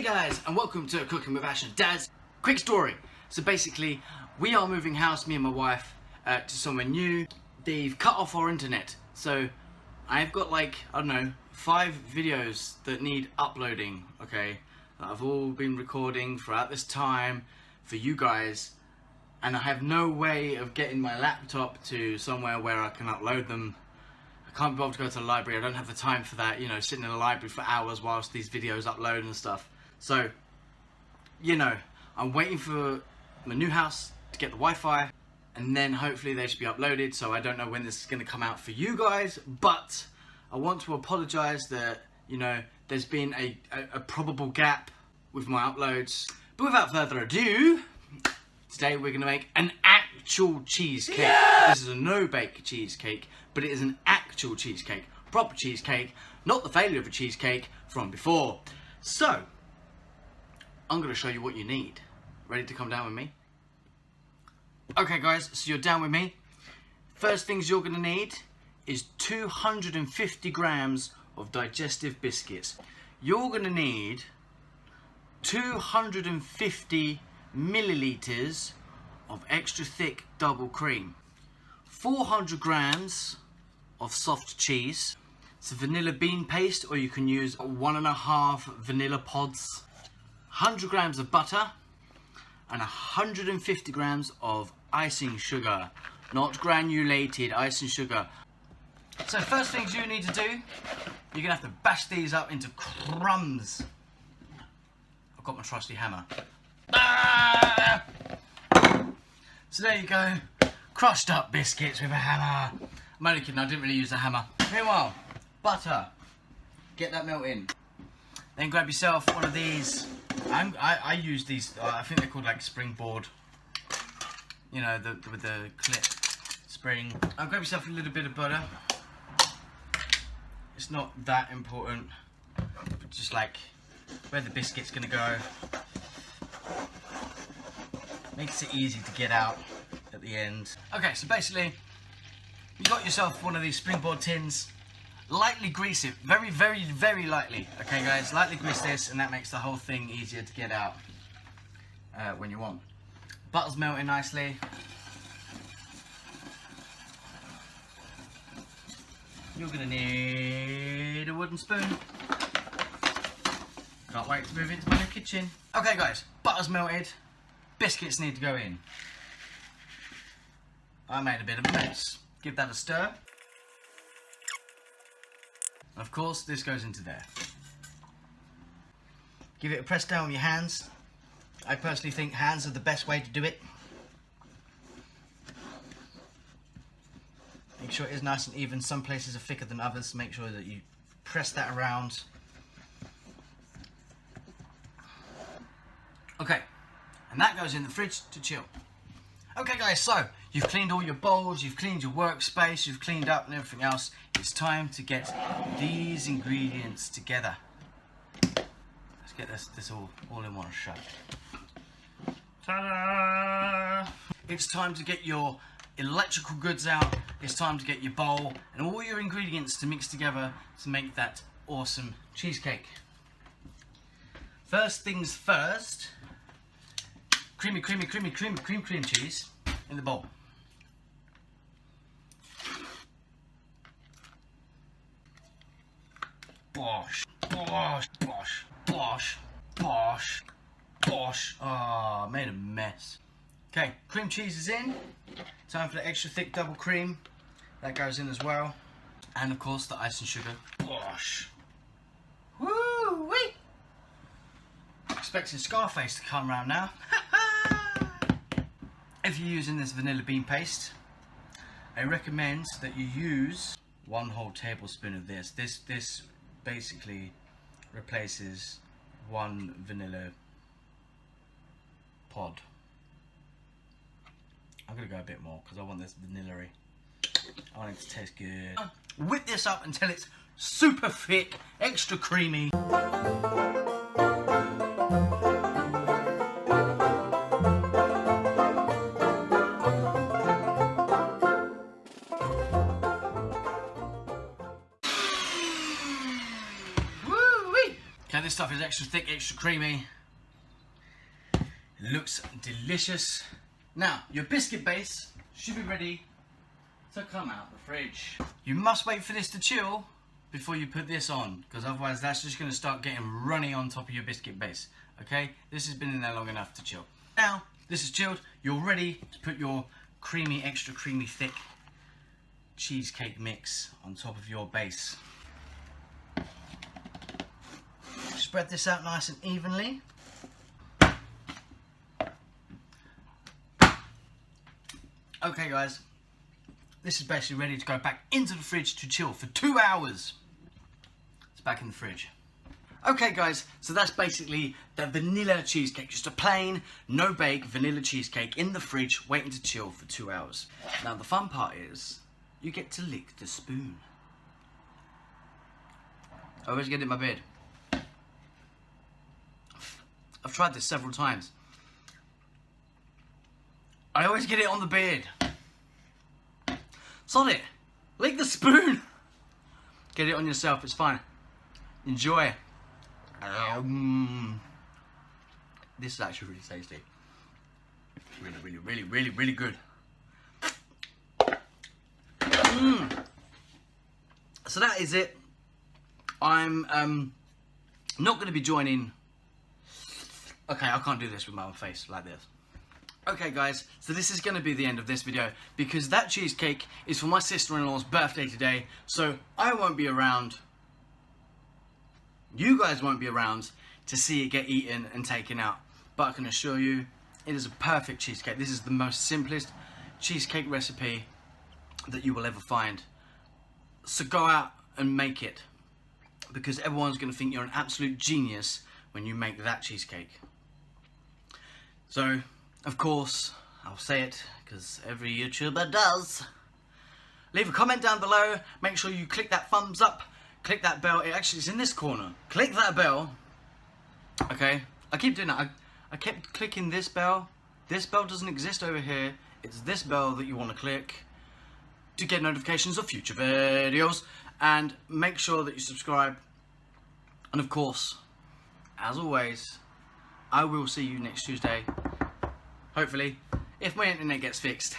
Hey guys, and welcome to Cooking with Ash and Daz. Quick story. So basically, we are moving house, me and my wife, to somewhere new. They've cut off our internet. So I've got like, I don't know, 5 videos that need uploading, okay? That I've all been recording throughout this time for you guys. And I have no way of getting my laptop to somewhere where I can upload them. I can't be able to go to the library. I don't have the time for that, you know, sitting in the library for hours whilst these videos upload and stuff. So, you know, I'm waiting for my new house to get the Wi-Fi, and then hopefully they should be uploaded. So I don't know when this is going to come out for you guys, but I want to apologise that, you know, there's been a probable gap with my uploads. But without further ado, today we're going to make an actual cheesecake. Yeah! This is a no-bake cheesecake, but it is an actual cheesecake. Proper cheesecake, not the failure of a cheesecake from before. So, I'm going to show you what you need. Ready to come down with me? Okay guys, so you're down with me. First things you're going to need is 250 grams of digestive biscuits. You're going to need 250 milliliters of extra thick double cream, 400 grams of soft cheese, it's a vanilla bean paste, or you can use 1.5 vanilla pods, 100 grams of butter, and 150 grams of icing sugar, not granulated icing sugar. So first things you need to do, you're gonna have to bash these up into crumbs. I've got my trusty hammer. Ah! So there you go, crushed up biscuits with a hammer. I'm only kidding, I didn't really use a hammer. Meanwhile, butter, get that melt in. Then grab yourself one of these. I use these, I think they're called like springboard. You know, with the clip spring. I'll grab yourself a little bit of butter. It's not that important, but just like where the biscuit's gonna go. Makes it easy to get out at the end. Okay, so basically, you got yourself one of these springboard tins. Lightly grease it, very, very, very lightly. Okay guys, lightly grease this, and that makes the whole thing easier to get out when you want. Butter's melting nicely. You're gonna need a wooden spoon. Can't wait to move into my new kitchen. Okay guys, butter's melted. Biscuits need to go in. I made a bit of a mess. Give that a stir. Of course, this goes into there. Give it a press down with your hands. I personally think hands are the best way to do it. Make sure it is nice and even. Some places are thicker than others. Make sure that you press that around. Okay, and that goes in the fridge to chill. Okay guys, so you've cleaned all your bowls, you've cleaned your workspace, you've cleaned up and everything else. It's time to get these ingredients together. Let's get this all in one shot. Ta-da! It's time to get your electrical goods out. It's time to get your bowl and all your ingredients to mix together to make that awesome cheesecake. First things first, cream cheese in the bowl. Bosh, bosh, bosh, bosh, bosh, bosh. Oh, made a mess. Okay, cream cheese is in. Time for the extra thick double cream. That goes in as well. And of course the icing sugar. Bosh. Woo-wee! Expecting Scarface to come around now. If you're using this vanilla bean paste, I recommend that you use 1 whole tablespoon of this. This basically replaces 1 vanilla pod. I'm gonna go a bit more because I want this vanilla-y. I want it to taste good. Whip this up until it's super thick, extra creamy. Now this stuff is extra thick, extra creamy. It looks delicious. Now, your biscuit base should be ready to come out the fridge. You must wait for this to chill before you put this on, because otherwise that's just going to start getting runny on top of your biscuit base. Okay, this has been in there long enough to chill. Now this is chilled, you're ready to put your creamy, extra creamy thick cheesecake mix on top of your base. Spread this out nice and evenly. Okay guys, this is basically ready to go back into the fridge to chill for 2 hours. It's back in the fridge. Okay guys, so that's basically the vanilla cheesecake, just a plain, no bake vanilla cheesecake in the fridge waiting to chill for 2 hours. Now the fun part is, you get to lick the spoon. I always get it in my bed. I've tried this several times. I always get it on the bed. Sod it. Lick the spoon. Get it on yourself, it's fine. Enjoy. This is actually really tasty. Really good. So that is it. I'm not going to be joining. Okay, I can't do this with my face like this. Okay guys, so this is going to be the end of this video, because that cheesecake is for my sister-in-law's birthday today, so I won't be around, you guys won't be around to see it get eaten and taken out, but I can assure you it is a perfect cheesecake. This is the most simplest cheesecake recipe that you will ever find, so go out and make it, because everyone's going to think you're an absolute genius when you make that cheesecake. So of course, I'll say it, because every YouTuber does. Leave a comment down below, make sure you click that thumbs up, click that bell, it actually is in this corner. Click that bell, okay? I keep doing that, I kept clicking this bell doesn't exist over here, it's this bell that you want to click to get notifications of future videos, and make sure that you subscribe, and of course, as always, I will see you next Tuesday. Hopefully, if my internet gets fixed.